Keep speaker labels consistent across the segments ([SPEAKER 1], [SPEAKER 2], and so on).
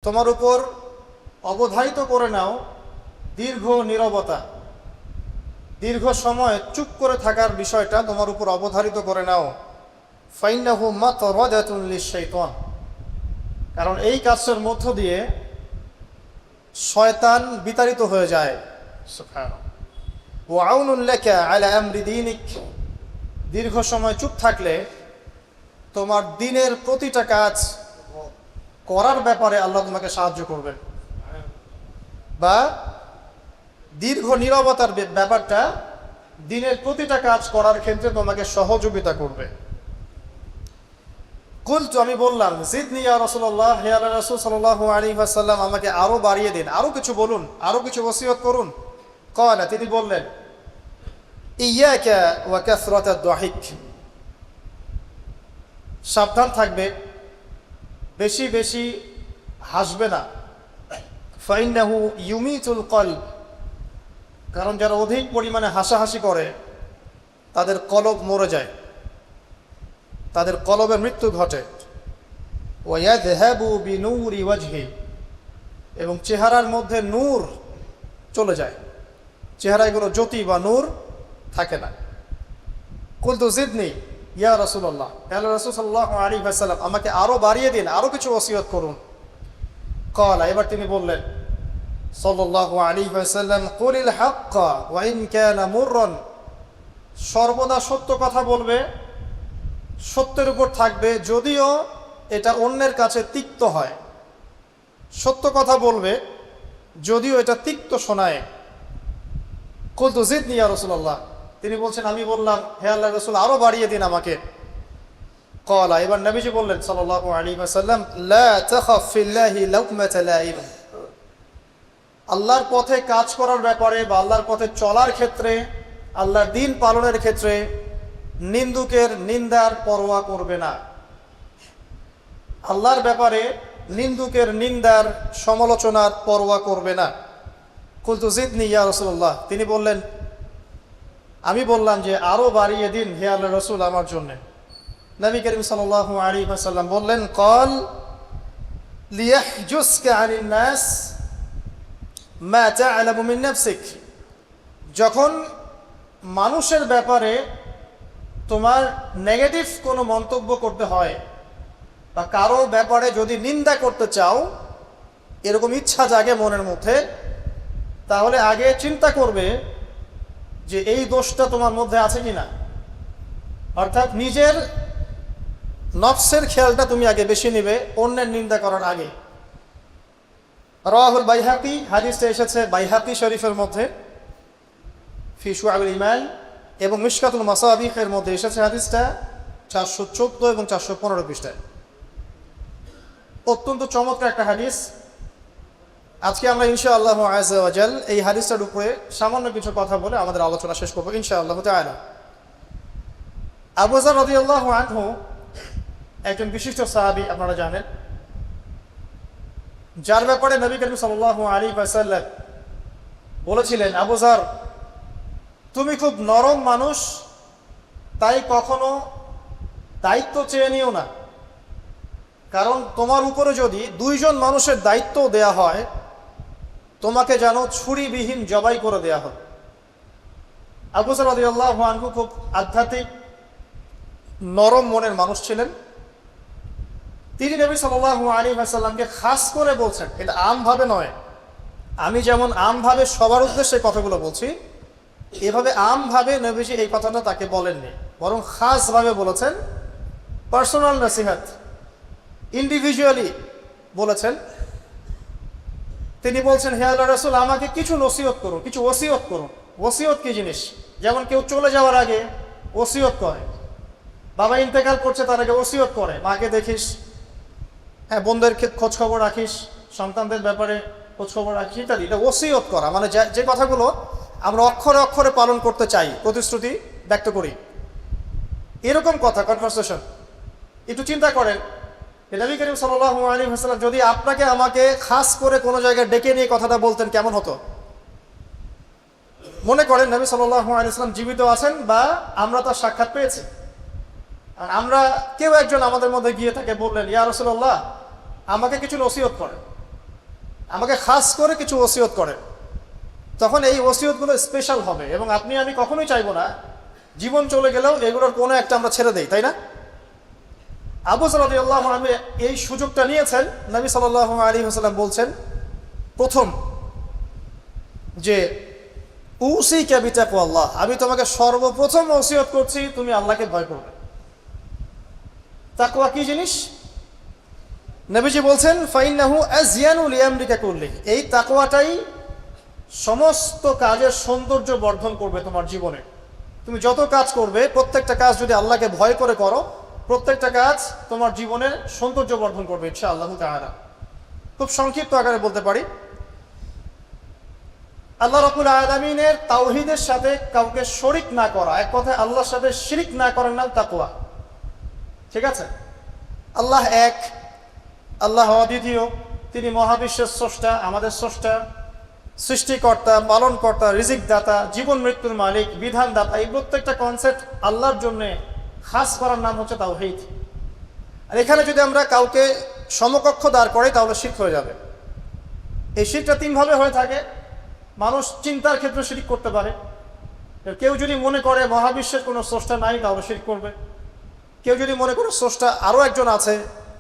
[SPEAKER 1] তোমার উপর অবধারিত করে নাও দীর্ঘ নীরবতা, দীর্ঘ সময় চুপ করে থাকার বিষয়টা তোমার উপর অবধারিত করে নাও। ফাইন্নাহু মাতরাদাতুন লিশ-শাইতান, কারণ এই কাজের মধ্য দিয়ে শয়তান বিতাড়িত হয়ে যায়। সুবহানাল্লাহ। ওয়া আউনুন লাকা আলা আমরি দীনিক, দীর্ঘ সময় চুপ থাকলে তোমার দিনের প্রতিটা কাজ করার ব্যাপারে আল্লাহ তোমাকে সাহায্য করবেন, বা দীর্ঘ নীরবতার ব্যাপারটা দিনের প্রতিটা কাজ করার ক্ষেত্রে তোমাকে সহযোগিতা করবে। কুলতু, আমি বললাম, জিদনি ইয়া রাসূলুল্লাহ, হে আল্লাহর রাসূল সাল্লাল্লাহু আলাইহি ওয়াসাল্লাম, আমাকে আরো বাড়িয়ে দিন, আরো কিছু বলুন, আরো কিছু ওসিয়ত করুন। ক্বালা, তিনি বললেন, ইয়াকা ওয়া কাসরাতাদ দাহিক, সাবধান থাকবে, বেশি বেশি হাসবে না। ফাইন্নাহু ইউমিতুল কলব, কারণ যারা অধিক পরিমাণে হাসাহাসি করে তাদের কলব মরে যায়, তাদের কলবের মৃত্যু ঘটে। ওয়া ইয়াযহাবু বিনূরি ওয়াজহি, এবং চেহারার মধ্যে নূর চলে যায়, চেহারায় কোনো জ্যোতি বা নূর থাকে না। কুলতু জিদনি ইয়া রাসূলুল্লাহ, আল্লাহর রাসূল সাল্লাল্লাহু আলাইহি ওয়াসাল্লাম, আমাকে আরো বাড়িয়ে দিন, আরো কিছু ওসিয়ত করুন। ক্বালা, এবার তিনি বললেন সাল্লাল্লাহু আলাইহি ওয়াসাল্লাম, কুলিল হাক্কা ওয়া ইন কানা মুররান, সর্বদা সত্য কথা বলবে, সত্যের উপর থাকবে, যদিও এটা অন্যের কাছে তিক্ত হয়। সত্য কথা বলবে যদিও এটা তিক্ত শোনায়। কুলতু জিদনি ইয়া রাসূলুল্লাহ, তিনি বলছেন, আমি বললাম, হে আল্লাহর রাসূল, আরো বাড়িয়ে দিন আমাকে। ক্বালা, এবার নবীজি বললেন সাল্লাল্লাহু আলাইহি ওয়াসাল্লাম, লা তাখাফ ফিল্লাহি লাউমাতা লাইম, আল্লাহর পথে কাজ করার ব্যাপারে বা আল্লাহর পথে চলার ক্ষেত্রে, আল্লাহর দ্বীন পালনের ক্ষেত্রে নিন্দুকের নিন্দার পরোয়া করবে না। আল্লাহর ব্যাপারে নিন্দুকের নিন্দার সমালোচনার পরোয়া করবে না। কুলতু জিদনি ইয়া রাসূলুল্লাহ, তিনি বললেন, আমি বললাম যে আরো বাড়িয়ে দিন হে আল্লাহর রাসূল আমার জন্য। নবী করিম সাল্লাল্লাহু আলাইহি ওয়াসাল্লাম বললেন, ক্বাল লিয়াহজুসকা আনিন নাস মা তা'লামু মিন নাফসিক, যখন মানুষের ব্যাপারে তোমার নেগেটিভ কোনো মন্তব্য করতে হয় বা কারো ব্যাপারে যদি নিন্দা করতে চাও, এরকম ইচ্ছা জাগে মনের মধ্যে, তাহলে আগে চিন্তা করবে যে এই দোষটা তোমার মধ্যে আছে কিনা। অর্থাৎ নিজের নফসের খেয়ালটা তুমি আগে বেশি নিবে অন্যের নিন্দা করার আগে। রাওয়াহুল বাইহাকি, হাদিসটা এসেছে বাইহাকি শরীফের মধ্যে ফি শুআবুল ঈমান, এবং মিশকাতুল মাসাবিহের মধ্যে এসেছে হাদিসটা 414 এবং 415 পৃষ্ঠায়। অত্যন্ত চমৎকার একটা হাদিস। আজকে আমরা ইনশাআল্লাহু আযজা ওয়া জাল এই হাদিসটার উপরে সামান্য কিছু কথা বলে আমাদের আলোচনা শেষ করব ইনশাআল্লাহু তাআলা। আবু যর রাদিয়াল্লাহু আনহু একজন বিশিষ্ট সাহাবী, আপনারা জানেন, যার ব্যাপারে নবী করিম সাল্লাল্লাহু আলাইহি ওয়াসাল্লাম বলেছিলেন, আবু যর, তুমি খুব নরম মানুষ, তাই কখনো দায়িত্ব চেয়ে নিও না, কারণ তোমার উপরে যদি দুইজন মানুষের দায়িত্ব দেয়া হয়, তোমাকে যেন ছুরিবিহীন জবাই করে দেয়া হয়। আবু যর রাদিয়াল্লাহু আনহু খুব আধ্যাত্মিক নরম মনের মানুষ ছিলেন। তিনি নবী সাল্লাল্লাহু আলাইহি ওয়াসাল্লামকে খাস করে বলছেন, এটা আমভাবে নয়, আমি যেমন আমভাবে সবার উদ্দেশ্যে কথাগুলো বলছি, এভাবে আমভাবে নবীজি এই কথাটা তাকে বলেননি, বরং খাসভাবে বলেছেন, পার্সোনাল নসিহত, ইন্ডিভিজুয়ালি বলেছেন। তিনি বলছেন, হে আল্লাহর রাসূল, আমাকে কিছু নসিহত করুন, কিছু ওসিয়ত করুন। ওসিয়ত কি জিনিস? যেমন কেউ চলে যাওয়ার আগে ওসিয়ত করে, বাবা ইন্তেকাল করছে তার আগে ওসিয়ত করে, মাকে দেখিস, হ্যাঁ, বোনদের খোঁজ খবর রাখিস, সন্তানদের ব্যাপারে খোঁজ খবর রাখিস, ইত্যাদি। এটা ওসিয়ত করা, মানে যে কথাগুলো আমরা অক্ষরে অক্ষরে পালন করতে চাই, প্রতিশ্রুতি ব্যক্ত করি, এরকম কথা, কনভারসেশন। একটু চিন্তা করেন, নবী করিম সাল্লাল্লাহু আলাইহি ওয়াসাল্লাম যদি আপনাকে আমাকে খাস করে কোনো জায়গায় ডেকে নিয়ে কথাটা বলতেন, কেমন হতো? মনে করেন নবী সাল্লাল্লাহু আলাইহি ওয়াসাল্লাম জীবিত আছেন বা আমরা তার সাক্ষাৎ পেয়েছি, আর আমরা কেউ একজন আমাদের মধ্যে গিয়ে তাকে বললেন, ইয়া রাসূলুল্লাহ, আমাকে কিছু নসিহত করেন, আমাকে খাস করে কিছু ওসিয়ত করেন, তখন এই ওসিয়তগুলো স্পেশাল হবে এবং আপনি আমি কখনোই চাইবো না জীবন চলে গেলেও এগুলোর কোনো একটা আমরা ছেড়ে দেই, তাই না? আবু যর রাদিয়াল্লাহু আনহু এই সুযোগটা নিয়েছেন। নবী সাল্লাল্লাহু আলাইহি ওয়াসাল্লাম বলছেন প্রথম যে উসিকা বিতাকওয়াল্লাহ, আমি তোমাকে সর্বপ্রথম ওসিয়ত করছি তুমি আল্লাহকে ভয় করবে। তাকওয়া কি জিনিস? নবীজি বলছেন ফাইন্নাহু আযয়ানু লিআমরিকা কুল্লি, এই তাকওয়াটাই সমস্ত কাজের সৌন্দর্য বর্ধন করবে তোমার জীবনে। তুমি যত কাজ করবে প্রত্যেকটা কাজ যদি আল্লাহকে ভয় করে করো, প্রত্যেকটা কাজ তোমার জীবনের সৌন্দর্য বর্ধন করবে ইনশাআল্লাহু তাআলা। খুব সংক্ষিপ্ত আকারে বলতে পারি, আল্লাহ রাব্বুল আলামিনের তাওহীদের সাথে কাউকে শরীক না করা, এক কথায় আল্লাহর সাথে শিরক না করার নাম তাকওয়া। ঠিক আছে? আল্লাহ এক, আল্লাহ অদ্বিতীয়, তিনি মহাবিশ্বের স্রষ্টা, আমাদের স্রষ্টা, সৃষ্টিকর্তা, পালনকর্তা, রিজিক দাতা, জীবন মৃত্যুর মালিক, বিধান দাতা। এই প্রত্যেকটা কনসেপ্ট আল্লাহর জন্য খাস করার নাম হচ্ছে তাওহীদ। আর এখানে যদি আমরা কাউকে সমকক্ষ দাঁড় করাই তাহলে শিরক হয়ে যাবে। এই শিরকটা তিনভাবে হয়ে থাকে। মানুষ চিন্তার ক্ষেত্রে শিরক করতে পারে। কেউ যদি মনে করে মহাবিশ্বের কোনো স্রষ্টা নাই তাহলে শিরক করবে। কেউ যদি মনে করে স্রষ্টা আরও একজন আছে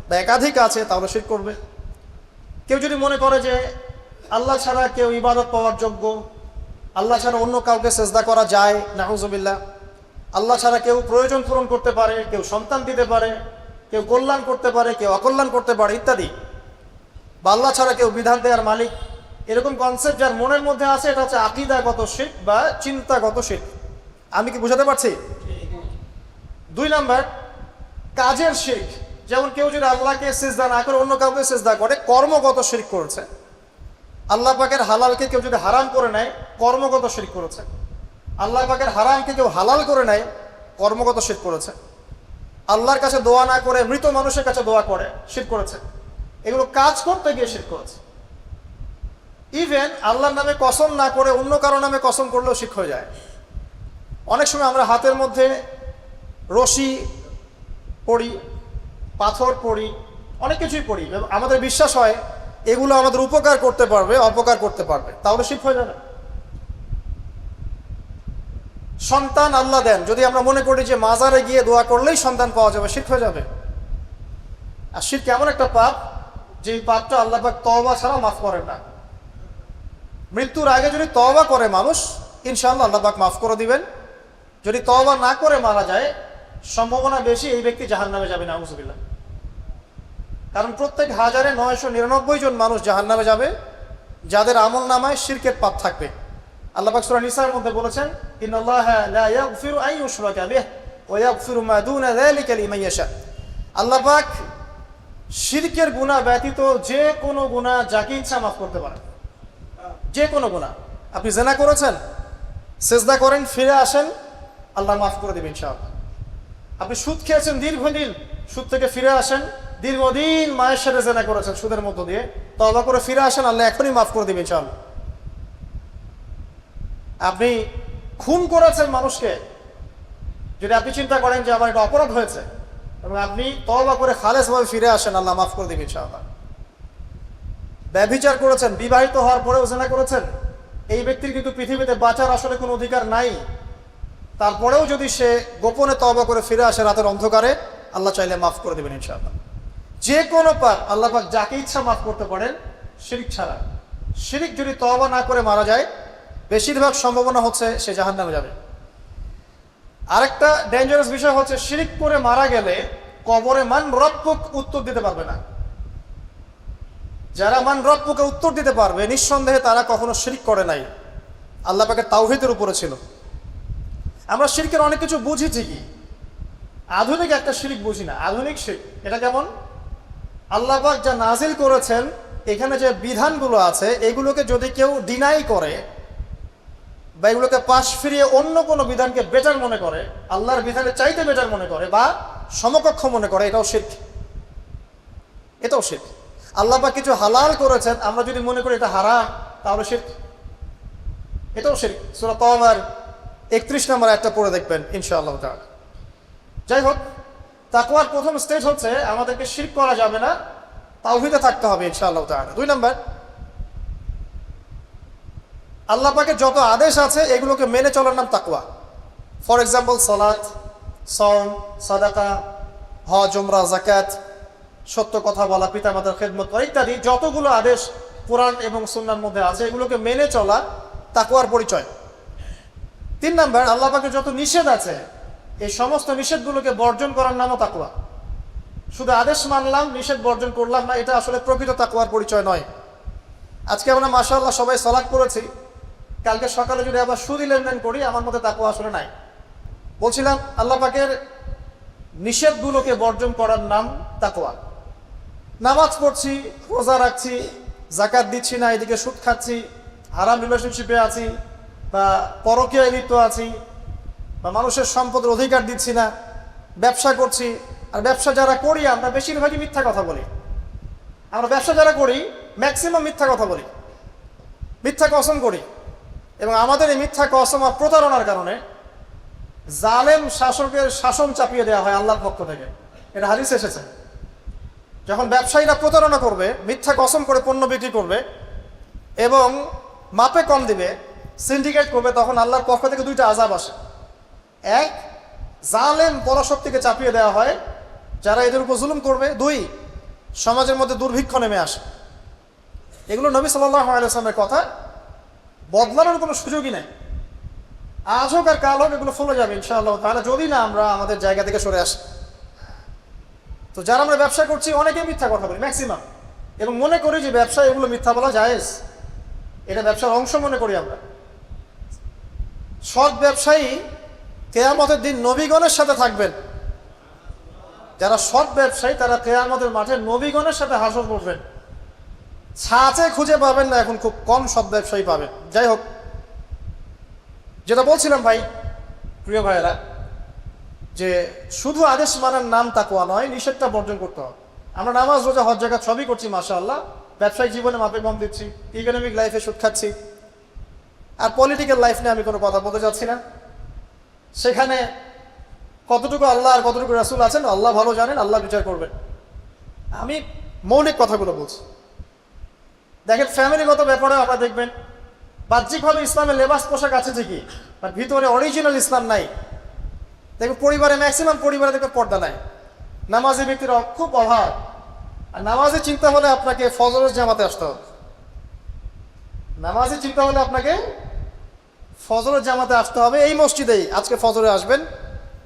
[SPEAKER 1] বা একাধিক আছে তাহলে শিরক করবে। কেউ যদি মনে করে যে আল্লাহ ছাড়া কেউ ইবাদত পাওয়ার যোগ্য, আল্লাহ ছাড়া অন্য কাউকে সেজদা করা যায়, নাউজুবিল্লাহ, আল্লাহ ছাড়া কেউ প্রয়োজন পূরণ করতে পারে, কেউ সন্তান দিতে পারে, কেউ কল্যাণ করতে পারে, কেউ অকল্যাণ করতে পারে ইত্যাদি, বা আল্লাহ ছাড়া কেউ বিধান দেওয়ার মালিক, এরকম কনসেপ্ট যার মনের মধ্যে আছে এটা হচ্ছে আকীদাগত শিরক বা চিন্তাগত শিরক। আমি কি বুঝাতে পারছি? 2 নাম্বার কাজের শিরক। যেমন কেউ যদি আল্লাহকে সিজদা না করে অন্য কাউকে সিজদা করে, কর্মগত শিরক করেছে। আল্লাহ পাকের হালালকে কেউ যদি হারাম করে নেয়, কর্মগত শিরক করেছে। আল্লাহ পাকের হারামকে কেউ হালাল করে নেয়, কর্মগত শিরক করেছে। আল্লাহর কাছে দোয়া না করে মৃত মানুষের কাছে দোয়া করে, শিরক করেছে। এগুলো কাজ করতে গিয়ে শিরক করেছে। ইভেন আল্লাহর নামে কসম না করে অন্য কারো নামে কসম করলেও শিরক হয়ে যায়। অনেক সময় আমরা হাতের মধ্যে রশি পড়ি, পাথর পড়ি, অনেক কিছুই পড়ি, আমাদের বিশ্বাস হয় এগুলো আমাদের উপকার করতে পারবে, অপকার করতে পারবে, তাহলে শিরক হয়ে যাবে। সন্তান আল্লাহ দেন, যদি আমরা মনে করি যে মাজারে গিয়ে দোয়া করলেই সন্তান পাওয়া যাবে, শিরক হয়ে যাবে। আর শিরক এমন একটা পাপ যে পাপটা আল্লাহ পাক তওবা ছাড়া মাফ করেন না। মৃত্যুর আগে যদি তওবা করে মানুষ, ইনশাআল্লাহ আল্লাহ পাক মাফ করে দিবেন। যদি তওবা না করে মারা যায়, সম্ভাবনা বেশি এই ব্যক্তি জাহান্নামে যাবে, নাউজুবিল্লাহ। কারণ প্রত্যেক 1999 জন মানুষ জাহান্নামে যাবে যাদের আমল নামায় শিরকের পাপ থাকবে। আল্লাহ পাক সূরা নিসার মধ্যে বলেছেন ইন্নাল্লাহা লা ইয়াগফিরু আন ইউশরাকা বিহি ওয়া ইয়াগফিরু মা দুনা যালিকা লিমান ইয়াশা। আল্লাহ পাক শিরকের গুনাহ ব্যতীত যে কোনো গুনাহ যাকে ইচ্ছা মাফ করতে পারেন। যে কোনো গুনাহ, আপনি জিনা করেছেন, সিজদা করেন, ফিরে আসেন, আল্লাহ মাফ করে দেবেন ইনশাআল্লাহ। আপনি সুদ খেয়েছেন দীর্ঘদিন, সুদ থেকে ফিরে আসেন, দীর্ঘদিন মায়ের সাথে জিনা করেছেন সুদের মধ্য দিয়ে, তওবা করে ফিরে আসেন, আল্লাহ এখনই মাফ করে দেবেন ইনশাআল্লাহ। আপনি খুন করেছেন মানুষকে, যদি আপনি চিন্তা করেন যে আমার এটা অপরাধ হয়েছে এবং আপনি তওবা করে খালেসভাবে ফিরে আসেন, আল্লাহ মাফ করে দেবেন ইনশাআল্লাহ। ব্যভিচার করেছেন, বিবাহিত হওয়ার পরেও জিনা করেছেন, এই ব্যক্তির কিন্তু পৃথিবীতে বাঁচার আসলে কোনো অধিকার নাই। তারপরেও যদি সে গোপনে তওবা করে ফিরে আসে রাতের অন্ধকারে, আল্লাহ চাইলে মাফ করে দেবেন ইনশাআল্লাহ। যে কোনো পাপ আল্লাহ পাক যাকে ইচ্ছা মাফ করতে পারেন, শিরক ছাড়া। শিরক যদি তওবা না করে মারা যায়, বেশিরভাগ সম্ভাবনা হচ্ছে সে জাহান্নামে যাবে। আরেকটা ডেঞ্জারাস বিষয় হচ্ছে শিরক করে মারা গেলে কবরে মান রব্বুক উত্তর দিতে পারবে না। যারা মান রব্বুকে উত্তর দিতে পারবে, নিঃসন্দেহে তারা কখনো শিরক করে নাই, আল্লাহ পাকের তাওহীদের উপরে ছিল। আমরা শিরকের অনেক কিছু বুঝি ঠিকই, আধুনিক একটা শিরক বুঝি না। আধুনিক শিরক এটা কেমন? আল্লাহ পাক যা নাজিল করেছেন, এখানে যে বিধানগুলো আছে এগুলোকে যদি কেউ ডিনাই করে বা এগুলোকে পাশ ফিরিয়ে অন্য কোনো বিধানকে বেটার মনে করে, আল্লাহর বিধানের চাইতে বেটার মনে করে বা সমকক্ষ মনে করে, এটাও শিরক। এটাও শিরক। আল্লাহ পাক কিছু হালাল করেছেন, আমরা যদি মনে করি এটা হারাম, তাহলে শিরক, এটাও শিরক। সূরা তাওবার 31 নম্বর আয়াতটা পড়ে দেখবেন ইনশাআল্লাহ তাআলা। যাই হোক, তাকওয়ার প্রথম স্টেজ হচ্ছে আমাদেরকে শিরক করা যাবে না, তাওহীদে থাকতে হবে ইনশাআল্লাহ তাআলা। 2 নম্বর, আল্লাহ পাকের যত আদেশ আছে এগুলোকে মেনে চলার নাম তাকওয়া। ফর এক্সাম্পল সালাত, সওম, সাদাকা, হজ, উমরা, যাকাত, সত্য কথা বলা, পিতামাতার খেদমত করা ইত্যাদি যতগুলো আদেশ কোরআন এবং সুন্নাহর মধ্যে আছে এগুলোকে মেনে চলা তাকওয়ার পরিচয়। 3 নাম্বার, আল্লাহ পাকের যত নিষেধ আছে এই সমস্ত নিষেধগুলোকে বর্জন করার নামও তাকওয়া। শুধু আদেশ মানলাম, নিষেধ বর্জন করলাম না, এটা আসলে প্রকৃত তাকওয়ার পরিচয় নয়। আজকে আমরা মাশাআল্লাহ সবাই সালাত করেছি, কালকে সকালে যদি আবার সুদি লেনদেন করি আমার মধ্যে তাকওয়া আসলে নাই। বলছিলাম আল্লাহ পাকের নিষেধগুলোকে বর্জন করার নাম তাকওয়া। নামাজ পড়ছি, রোজা রাখছি, যাকাত দিচ্ছি না, এদিকে সুদ খাচ্ছি, হারাম রিলেশনশিপে আছি, বা পরকীয়ায় লিপ্ত আছি, বা মানুষের সম্পদের অধিকার দিচ্ছি না, ব্যবসা করছি। আর ব্যবসা যারা করি আমরা বেশিরভাগই মিথ্যা কথা বলি। আমরা ব্যবসা যারা করি ম্যাক্সিমাম মিথ্যা কথা বলি, মিথ্যা কসম করি, এবং আমাদের এই মিথ্যা কসম আর প্রতারণার কারণে জালেম শাসকের শাসন চাপিয়ে দেওয়া হয় আল্লাহর পক্ষ থেকে। এটা হাদিসে এসেছে। যখন ব্যবসায়ীরা প্রতারণা করবে, মিথ্যা কসম করে পণ্য বিক্রি করবে এবং মাপে কম দিবে, সিন্ডিকেট করবে, তখন আল্লাহর পক্ষ থেকে 2টা আযাব আসে। এক, জালেম পরাশক্তিকে চাপিয়ে দেওয়া হয় যারা এদের উপর জুলুম করবে। 2, সমাজের মধ্যে দুর্ভিক্ষ নেমে আসে। এগুলো নবী সাল্লাল্লাহু আলাইহি ওয়াসাল্লামের কথা, বদলানোর কোনো সুযোগই নেই। আজ হোক আর কাল হোক এগুলো ফলে যাবে ইনশাআল্লাহ তাআলা, যদি না আমরা আমাদের জায়গা থেকে সরে আসি। তো যারা আমরা ব্যবসা করছি অনেকেই মিথ্যা কথা বলি ম্যাক্সিমাম, এবং মনে করি যে ব্যবসা এগুলো মিথ্যা বলা জায়েজ, এটা ব্যবসার অংশ মনে করি আমরা। সৎ ব্যবসায়ী কিয়ামতের দিন নবীগণের সাথে থাকবেন। যারা সৎ ব্যবসায়ী তারা কিয়ামতের মাঠে নবীগণের সাথে হাসর করবেন। ছাঁচে খুঁজে পাবেন না, এখন খুব কম সৎ ব্যবসায়ী পাবেন। যাই হোক, যেটা বলছিলাম ভাই, প্রিয় ভাইয়েরা, যে শুধু আদেশ মানার নাম তাকওয়া নয়, নিষেধটা বর্জন করতে হবে। আমরা নামাজ, রোজা, হজ, যাকাত সবই করছি মাশাআল্লাহ, ব্যবসায়িক জীবনে মাপে কম দিচ্ছি, ইকোনমিক লাইফে সুদ খাচ্ছি। আর পলিটিক্যাল লাইফ নিয়ে আমি কোনো কথা বলতে চাচ্ছি না। সেখানে কতটুকু আল্লাহ আর কতটুকু রাসূল আছেন আল্লাহ ভালো জানেন, আল্লাহ বিচার করবেন। আমি মৌলিক কথাগুলো বলছি। দেখেন, ফ্যামিলিগত ব্যাপারে আপনারা দেখবেন বাহ্যিকভাবে ইসলামের লেবাস পোশাক আছে ঠিকই, বাট ভিতরে অরিজিনাল ইসলাম নাই। দেখবেন পরিবারে, ম্যাক্সিমাম পরিবারে দেখবেন পর্দা নাই, নামাজি ব্যক্তির খুব অভাব। আর নামাজের চিন্তা হলে আপনাকে ফজরের জামাতে আসতে হবে। নামাজের চিন্তা হলে আপনাকে ফজরের জামাতে আসতে হবে। এই মসজিদেই আজকে ফজরে আসবেন,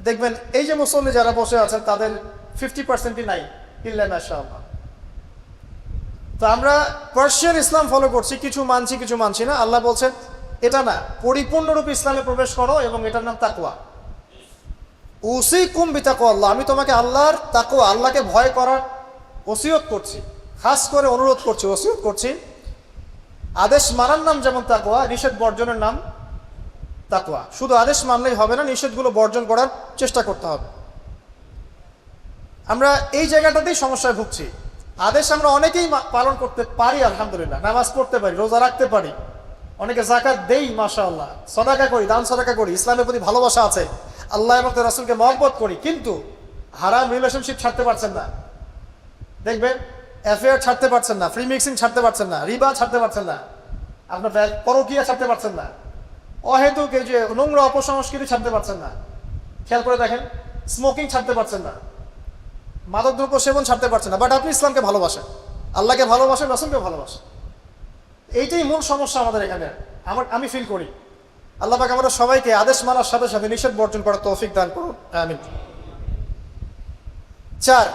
[SPEAKER 1] দেখবেন এই যে মুসল্লি যারা বসে আছেন তাদের 50%ই নাই, ইল্লা মাশাআল্লাহ। তো আমরা পার্সিয়ান ইসলাম ফলো করছি, কিছু মানছি কিছু মানছি না। আল্লাহ বলছেন এটা না, পরিপূর্ণরূপে ইসলামে প্রবেশ করো, এবং এটার নাম তাকওয়া। উসিকুম বিতাকওয়াল্লাহ, আমি তোমাকে আল্লাহর তাকওয়া, আল্লাহকে ভয় করার ওসিয়ত করছি, খাস করে অনুরোধ করছি, ওসিয়ত করছি। আদেশ মানার নাম যেমন তাকওয়া, নিষেধ বর্জনের নাম তাকওয়া। শুধু আদেশ মানলেই হবে না, নিষেধগুলো বর্জন করার চেষ্টা করতে হবে। আমরা এই জায়গাটাতেই সমস্যায় ভুগছি। আদেশ আমরা অনেকেই পালন করতে পারি, আলহামদুলিল্লাহ, নামাজ পড়তে পারি, রোজা রাখতে পারি, অনেকে যাকাত দেই মাশাআল্লাহ, সাদাকা করি, দান সাদাকা করি, ইসলামের প্রতি ভালোবাসা আছে, আল্লাহ এবং তার রাসূলকে মহব্বত করি, কিন্তু হারাম রিলেশনশিপ ছাড়তে পারছেন না। দেখবেন অ্যাফেয়ার ছাড়তে পারছেন না, ফ্রি মিক্সিং ছাড়তে পারছেন না, রিবা ছাড়তে পারছেন না, আপনার পরকীয়া ছাড়তে পারছেন না, অহেতুক এই যে নোংরা অপসংস্কৃতি ছাড়তে পারছেন না। খেয়াল করে দেখেন, স্মোকিং ছাড়তে পারছেন না, মাদকদ্রব্য সেবন ছাড়তে পারছেন না, বাট আপনি ইসলামকে ভালোবাসেন, আল্লাহকে ভালোবাসেন, রাসূলকে ভালোবাসেন। এইটাই মূল সমস্যা আমাদের এখানে, আমি ফিল করি। আল্লাহ পাক আমাদের সবাইকে আদেশ মানার সাথে সাথে নিষেধ বর্জন করার তৌফিক দান করুন, আমিন। 4,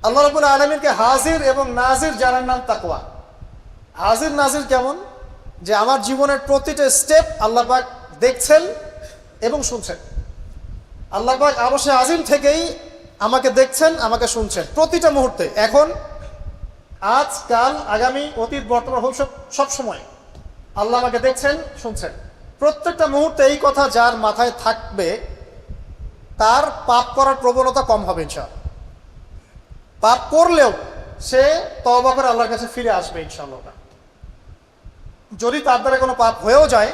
[SPEAKER 1] আল্লাহ রাব্বুল আলামিনকে হাজির এবং নাজির জানার নাম তাকওয়া। হাজির নাজির কেমন? যে আমার জীবনের প্রতিটা স্টেপ আল্লাহ পাক দেখছেন এবং শুনছেন। আল্লাহ পাক আরশে আজিম থেকেই আমাকে দেখছেন, আমাকে শুনছেন প্রতিটা মুহূর্তে, এখন, আজ, কাল, আগামী, অতীত, বর্তমান, ভবিষ্যৎ, সব সময় আল্লাহ আমাকে দেখছেন, শুনছেন প্রত্যেকটা মুহূর্তে। এই কথা যার মাথায় থাকবে তার পাপ করার প্রবণতা কম হবে ইনশাআল্লাহ। পাপ করলেও সে তওবা করে আল্লাহর কাছে ফিরে আসবে ইনশাআল্লাহ। যদি তার দ্বারা কোনো পাপ হয়েও যায়,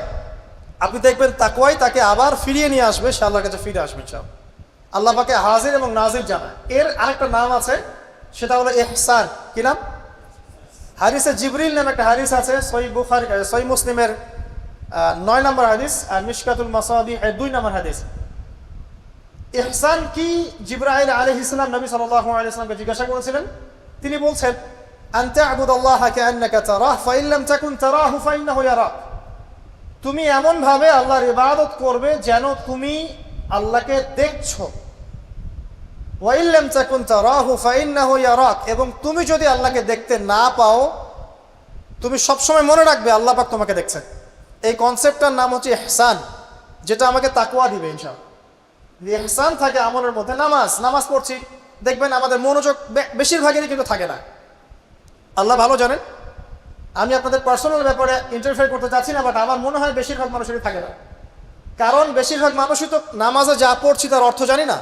[SPEAKER 1] আপনি দেখবেন তাকওয়াই তাকে আবার ফিরিয়ে নিয়ে আসবে, সে আল্লাহর কাছে ফিরে আসবে ইনশাআল্লাহ। আল্লাহ পাকে হাজির এবং নাজির জানা। এর আরেকটা নাম আছে, সেটা হলো ইহসান। কি নাম? হাদিসে জিবরিল নামে একটা হাদিস আছে, সহিহ বুখারী সহিহ মুসলিমের 9 নম্বর হাদিস আর মিশকাতুল মাসাবি 2 নম্বর হাদিস। ইহসান কি জিবরাইল আলাইহিস সালাম নবী সাল্লাল্লাহু আলাইহি ওয়াসাল্লামকে জিজ্ঞাসা করেছিলেন। তিনি বলছেন, আন তা'বুদাল্লাহা কাআন্নাকা তারাহ ফাইন লাম তাকুন তারাহু ফাইন্নাহু ইয়ারাক। তুমি এমন ভাবে আল্লাহর ইবাদত করবে যেন তুমি আল্লাহকে দেখছো। ওয়া ইন লাম তাকুন তারাহু ফাইন্নাহু ইয়ারাক, এবং তুমি যদি আল্লাহকে দেখতে না পাও, তুমি সবসময় মনে রাখবে আল্লাহ পাক তোমাকে দেখছেন। এই কনসেপ্টটার নাম হচ্ছে ইহসান, যেটা আমাকে তাকওয়া দিবে ইনশাআল্লাহ। ইহসান থাকে আমলের মধ্যে। নামাজ পড়ছি, দেখবেন আমাদের মনোযোগ বেশিরভাগেরই কিন্তু থাকে না। আল্লাহ ভালো জানেন, আমি আপনাদের পার্সোনাল ব্যাপারে ইন্টারফেয়ার করতে চাচ্ছি না, বাট আমার মনে হয় বেশিরভাগ মানুষেরই থাকে না। কারণ বেশিরভাগ মানুষই তো নামাজে যা পড়ছি তার অর্থ জানি না।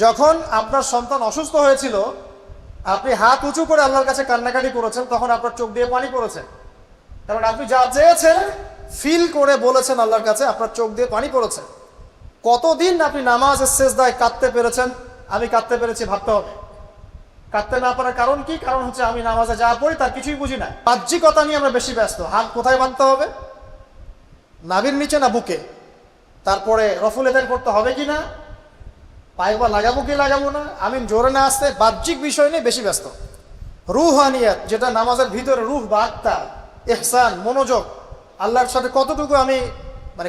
[SPEAKER 1] যখন আপনার সন্তান অসুস্থ হয়েছিল, আপনি হাত উঁচু করে আল্লাহর কাছে কান্নাকাটি করেছেন, তখন আপনার চোখ দিয়ে পানি পড়েছে। কারণ আপনি যা চেয়েছেন ফিল করে বলেছেন আল্লাহর কাছে, আপনার চোখ দিয়ে পানি পড়েছে। কতদিন আপনি নামাজের সেজদায় কাঁদতে পেরেছেন? আমি কাঁদতে পেরেছি, ভাবতে হবে। কাঁদতে না পারার কারণ কি? কারণ হচ্ছে আমি নামাজে যা পড়ি তার কিছুই বুঝি না। বাহ্যিকতা নিয়ে আমরা বেশি ব্যস্ত। হাত কোথায় বাঁধতে হবে, নাভির নিচে না বুকে, তারপরে রফুল এদান করতে হবে কি না, পায়ে বা লাগাবো কি লাগাবো না, আমি জোরে না আসতে, বাহ্যিক বিষয় নিয়ে বেশি ব্যস্ত। রুহানিয়াত, যেটা নামাজের ভিতরে রুহ বা আত্মা, ইহসান, মনোযোগ, আল্লাহর সাথে কতটুকু আমি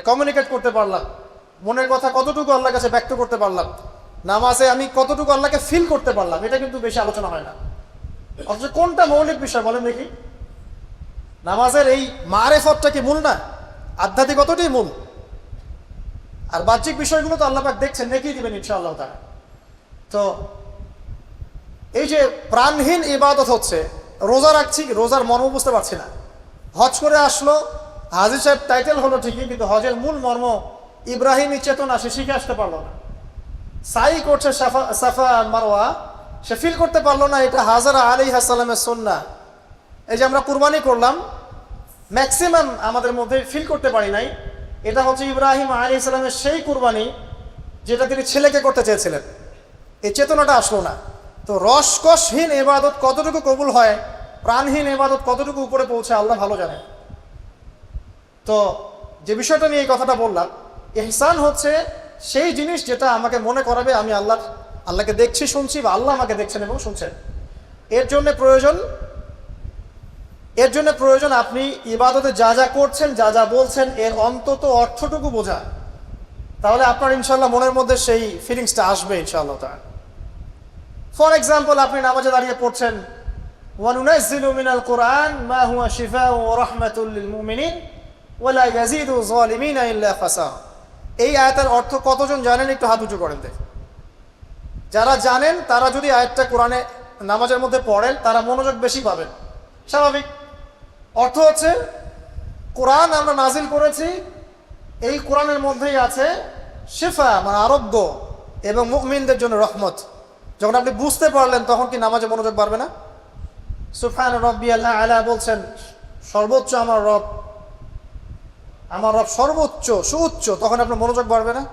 [SPEAKER 1] কমিউনিকেট করতে পারলাম, মনের কথা কতটুকু আল্লাহর কাছে ব্যক্ত করতে পারলাম, নামাজে আমি কতটুকু আল্লাহকে ফিল করতে পারলাম, এটা কিন্তু বেশি আলোচনা হয় না। অথচ কোনটা মৌলিক বিষয় বলেন দেখি? নামাজের এই মারেফতটা কি মূল না? আধ্যাত্মিকতাটাই মূল। আর বাহ্যিক বিষয়গুলো তো আল্লাহ পাক দেখছেন, নেকি দিবেন ইনশাআল্লাহ তাআলা। তো এই যে প্রাণহীন ইবাদত হচ্ছে, রোজা রাখছি, রোজার মর্ম বুঝতে পারছি না। হজ করে আসলো, হাজী সাহেব টাইটেল হলো ঠিকই, কিন্তু হজের মূল মর্ম ইব্রাহিমী চেতনা সে শিখে আসতে পারলো না। সাই করছে সাফা আর মারওয়া, সে ফিল করতে পারলো না এটা হাজরা আলাইহিস সালামের সুন্নাহ। এই যে আমরা কুরবানি করলাম, ম্যাক্সিমাম আমাদের মধ্যে ফিল করতে পারি নাই এটা হচ্ছে ইব্রাহিম আলাইহিস সালামের সেই কুরবানি যেটা তিনি ছেলেকে করতে চেয়েছিলেন। এই চেতনাটা আসলো না। তো রসকসহীন ইবাদত কতটুকু কবুল হয়, প্রাণহীন ইবাদত কতটুকু উপরে পৌঁছে, আল্লাহ ভালো জানেন। তো যে বিষয়টা নিয়ে এই কথাটা বললাম, ইহসান হচ্ছে সেই জিনিস যেটা আমাকে মনে করাবে আমি আল্লাহকে দেখছি, শুনছি, বা আল্লাহ আমাকে দেখছেন এবং শুনছেন। এর জন্য প্রয়োজন আপনি ইবাদতে যা যা করছেন, যা যা বলছেন, এর অন্তত অর্থটুকু বোঝা। তাহলে আপনার ইনশাআল্লাহ মনের মধ্যে সেই ফিলিংসটা আসবে ইনশাআল্লাহ তাআলা। ফর এক্সাম্পল, আপনি নামাজে দাঁড়িয়ে পড়ছেন, ওয়া নুনাজ্জিলু মিনাল কুরআন মা হুয়া শিফাউ ওয়া রাহমাতুল লিল মুমিনিন ওয়া লা ইয়াজিদু যালিমিনা ইল্লা খাসারা। এই আয়াতের অর্থ কতজন জানেন? একটু হাত উঁচু করেন দেখি। যারা জানেন তারা যদি আয়াতটা কোরআনে নামাজের মধ্যে পড়েন, তারা মনোযোগ বেশি পাবেন, স্বাভাবিক। অর্থ হচ্ছে কোরআন আমরা নাজিল করেছি, এই কোরআনের মধ্যেই আছে শিফা মানে আরোগ্য এবং মুমিনদের জন্য রহমত। যখন আপনি বুঝতে পারলেন তখন কি নামাজে মনোযোগ বাড়বে না? সুবহান রাব্বিয়াল আলা বলছেন, সর্বোচ্চ আমার রব সর্বোচ্চ সুউচ্চ, তখন আপনার মনোযোগ বাড়বে না?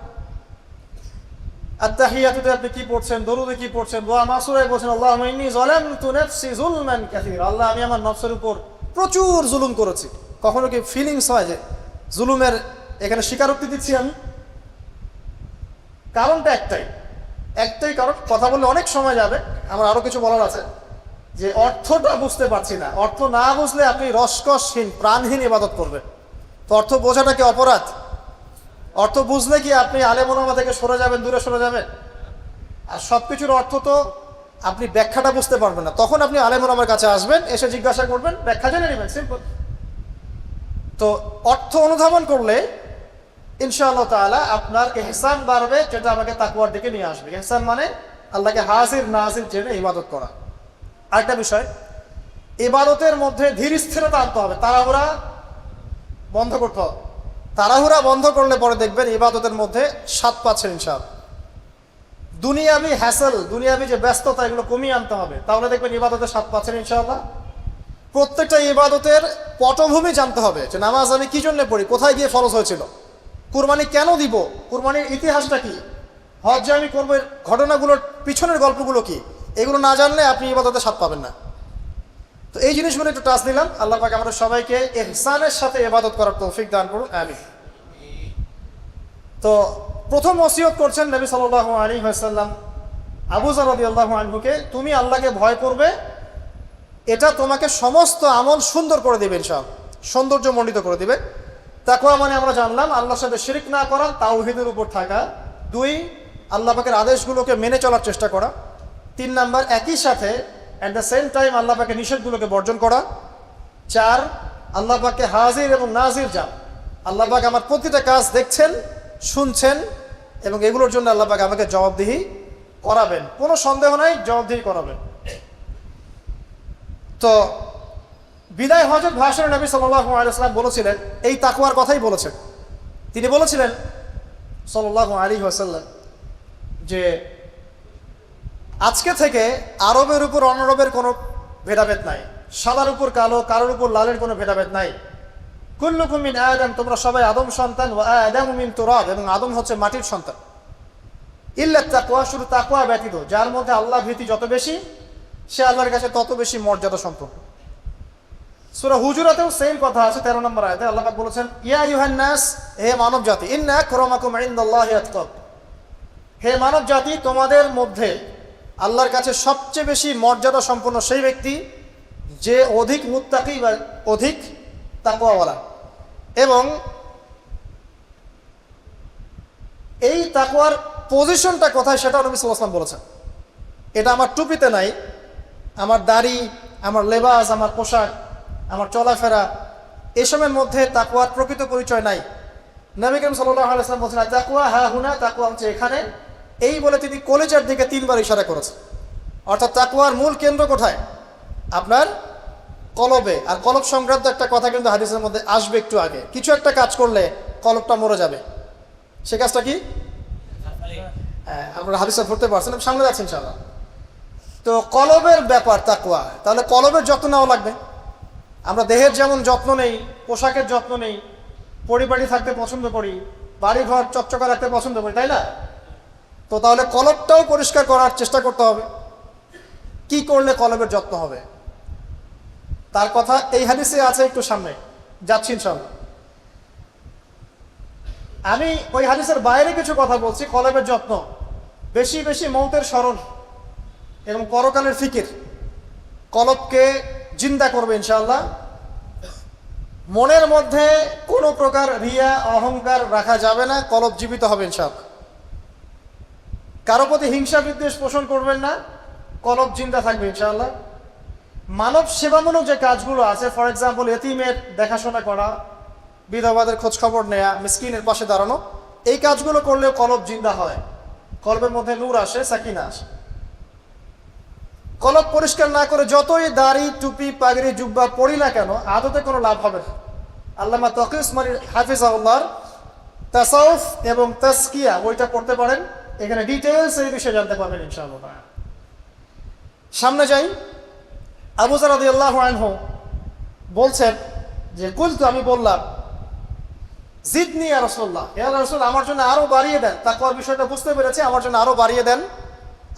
[SPEAKER 1] আত্তাহিয়াতুতে আপনি কি পড়ছেন, দরুদে কি পড়ছেন, দোয়া মাসুরায় বলছেন আল্লাহুম্মা ইন্নী যালামতু নাফসি যুলমান কাসীরা, আল্লাহ আমি আমার নফসের উপর প্রচুর জুলুম করেছি। কখনো কি ফিলিংস হয় যে জুলুমের এখানে স্বীকারোক্তি দিচ্ছি আমি? কারণটা একটাই কারণ, কথা বললে অনেক সময় যাবে, আমার আরো কিছু বলার আছে, যে অর্থটা বুঝতে পারছি না। অর্থ না বুঝলে আপনি রসকসহীন প্রাণহীন ইবাদত করবেন। তো অর্থ বোঝাটা কি অপরাধ? অর্থ বুঝলে কি আপনি আলেম ওলামা থেকে সরে যাবেন, দূরে সরে যাবেন? আর সবকিছুর অর্থ তো আপনি ব্যাখ্যাটা বুঝতে পারবেন না, তখন আপনি আলেম ওলামার কাছে আসবেন, এসে জিজ্ঞাসা করবেন, ব্যাখ্যা জেনে নেবেন, সিম্পল। তো অর্থ অনুধাবন করলে ইনশাআল্লাহ তাআলা আপনার ইহসান বাড়বে, যেটা আমাকে তাকওয়ার দিকে নিয়ে আসবে। ইহসান মানে আল্লাহকে হাজির নাজির জেনে ইবাদত করা। আরেকটা বিষয়, ইবাদতের মধ্যে ধীর স্থিরতা আনতে হবে, তাড়াহুড়া বন্ধ করতে হবে। তাড়াহুড়া বন্ধ করলে পরে দেখবেন ইবাদতের মধ্যে স্বাদ পাচ্ছেন ইনশাআল্লাহ। দুনিয়াবি হ্যাসেল, দুনিয়াবি যে ব্যস্ততা, এগুলো কমিয়ে আনতে হবে, তাহলে দেখবেন ইবাদতের স্বাদ পাচ্ছেন ইনশাআল্লাহ। প্রত্যেকটা ইবাদতের পটভূমি জানতে হবে, যে নামাজ আমি কি জন্য পড়ি, কোথায় গিয়ে ফরজ হয়েছিল, কুরবানি কেন দিব, কুরবানির ইতিহাসটা কি, হজ যে আমি করবো ঘটনাগুলোর পিছনের গল্পগুলো কি, এগুলো না জানলে আপনি ইবাদতের স্বাদ পাবেন না। তো এই জিনিসগুলো একটু টাচ দিলাম। আল্লাহ পাক আমাদের সবাইকে ইহসানের সাথে ইবাদত করার তৌফিক দান করুন, আমিন। তো প্রথম ওসিয়ত করছেন নবী সাল্লাল্লাহু আলাইহি ওয়াসাল্লাম আবু যর রাদিয়াল্লাহু আনহুকে, তুমি আল্লাহকে ভয় করবে, এটা তোমাকে সমস্ত আমল সুন্দর করে দিবে, ইনশাআল্লাহ সৌন্দর্যমণ্ডিত করে দিবে। তাকওয়া মানে আমরা জানলাম আল্লাহর সাথে শিরক না করা, তাওহীদের উপর থাকা। 2, আল্লাহ পাকের আদেশগুলোকে মেনে চলার চেষ্টা করা। 3 নাম্বার, একই সাথে অ্যাট দ্য সেম টাইম আল্লাহ পাকের নিষেধগুলোকে বর্জন করা। 4, আল্লাহ পাককে হাজির এবং নাজির জান, আল্লাহ পাক আমার প্রতিটা কাজ দেখছেন, শুনছেন, এবং এগুলোর জন্য আল্লাহ পাক আমাকে জবাবদিহি করাবেন, কোনো সন্দেহ নাই, জবাবদিহি করাবেন। তো বিদায় হজের ভাষণে নবী সাল্লাল্লাহু আলাইহি ওয়াসাল্লাম বলেছিলেন, এই তাকওয়ার কথাই বলেছেন। তিনি বলেছিলেন সাল্লাল্লাহু আলাইহি ওয়াসাল্লাম যে আজকে থেকে আরবের উপর অনারবের কোনো ভেদাভেদ নাই, সাদার উপর কালো, কালোর উপর লালের কোনো ভেদাভেদ নাই। কুল্লুকুম মিন আদম, তোমরা সবাই আদম সন্তান, ওয়া আদামু মিন তুরাব, এবং আদম হচ্ছে মাটির সন্তান। ইল্লা তাকওয়া, শুধু তাকওয়া ব্যতীত, যার মধ্যে আল্লাহ ভীতি যত বেশি সে আল্লাহর কাছে তত বেশি মর্যাদা সম্পন্ন। সূরা হুজুরাতেও সেম কথা আছে, 13 নম্বর আয়াতে আল্লাহ পাক বলেছেন, ইয়া আইয়ুহান নাস, হে মানব জাতি, ইন্না আকরামাকুম ইনদাল্লাহি আতকাকুম, হে মানব জাতি, তোমাদের মধ্যে আল্লাহর কাছে সবচেয়ে বেশি মর্যাদা সম্পন্ন সেই ব্যক্তি যে অধিক মুত্তাকি বা অধিক তাকওয়াওয়ালা। এবং এই তাকওয়ার পজিশনটা কোথায় সেটাও নবী সাল্লাল্লাহু আলাইহি ওয়াসাল্লাম বলেছেন। এটা আমার টুপিতে নাই, আমার দাড়ি, আমার লেবাস, আমার পোশাক, আমার চলাফেরা, এসবের মধ্যে তাকওয়ার প্রকৃত পরিচয় নাই। নবী করিম সাল্লাল্লাহু আলাইহি ওয়াসাল্লাম বলেছেন, তাকওয়া হা হুনা, তাকওয়া হচ্ছে এখানে। এই বলে তিনি কলিজার দিকে 3 বার ইশারা করেছেন। অর্থাৎ তাকওয়ার মূল কেন্দ্র কোথায়? আপনার কলবে। আর কলব সংক্রান্ত একটা কথা কিন্তু হাদিসের মধ্যে আসবে একটু আগে। কিছু একটা কাজ করলে কলবটা মরে যাবে, সে কাজটা কি? আপনারা হাদিসে পড়তে পারছেন, সামনে যাচ্ছেন ইনশাআল্লাহ। তো কলবের ব্যাপার তাকওয়া, তাহলে কলবের যত্ন নেওয়া লাগবে। আমরা দেহের যেমন যত্ন নেই, পোশাকের যত্ন নেই, পরিপাটি থাকতে পছন্দ করি, বাড়ি ঘর চকচকা রাখতে পছন্দ করি, তাই না? তো তাহলে কলবটাও পরিষ্কার করার চেষ্টা করতে হবে। কি করলে কলবের যত্ন হবে তার কথা এই হাদিসে আছে, একটু সামনে যাচ্ছি ইনশাআল্লাহ। আমি ওই হাদিসের বাইরে কিছু কথা বলছি। কলবের যত্ন, বেশি বেশি মৌতের স্মরণ এবং পরকালের ফিকির কলবকে জিন্দা করবে ইনশাআল্লাহ। মনের মধ্যে কোনো প্রকার রিয়া অহংকার রাখা যাবে না, কলব জীবিত হবে ইনশাআল্লাহ। কারো প্রতি হিংসা বিদ্বেষ পোষণ করবেন না, কলব জিন্দা থাকবে ইনশাআল্লাহ। মানব সেবামূলক যে কাজগুলো আছে, ফর এক্সাম্পল এতিমের দেখাশোনা করা, বিধবাদের খোঁজ খবর নেয়া, মিসকিনের পাশে দাঁড়ানো, এই কাজগুলো করলেও কলব জিন্দা হয়, কলবের মধ্যে নূর আসে, সাকিনা আসে। কলব পরিষ্কার না করে যতই দাড়ি, টুপি, পাগড়ি, জুব্বা পড়ি না কেন, আদতে কোনো লাভ হবে না। আল্লামা তকি উসমানী হাফিজাহুল্লাহর তাসাউফ এবং তাসকিয়া বইটা পড়তে পারেন, এখানে ডিটেইলস এই বিষয়ে জানতে পারবেন ইনশাআল্লাহ। সামনে যাই। আবু যর রাদিয়াল্লাহু আনহু বলছেন যে, কুলতু, আমি বললাম, জিদনি ইয়া রাসূলুল্লাহ, ইয়া রাসূল, আমার জন্য আরো বাড়িয়ে দেন। তাকওয়ার বিষয়টা বুঝতে পেরেছি, আমার জন্য আরো বাড়িয়ে দেন,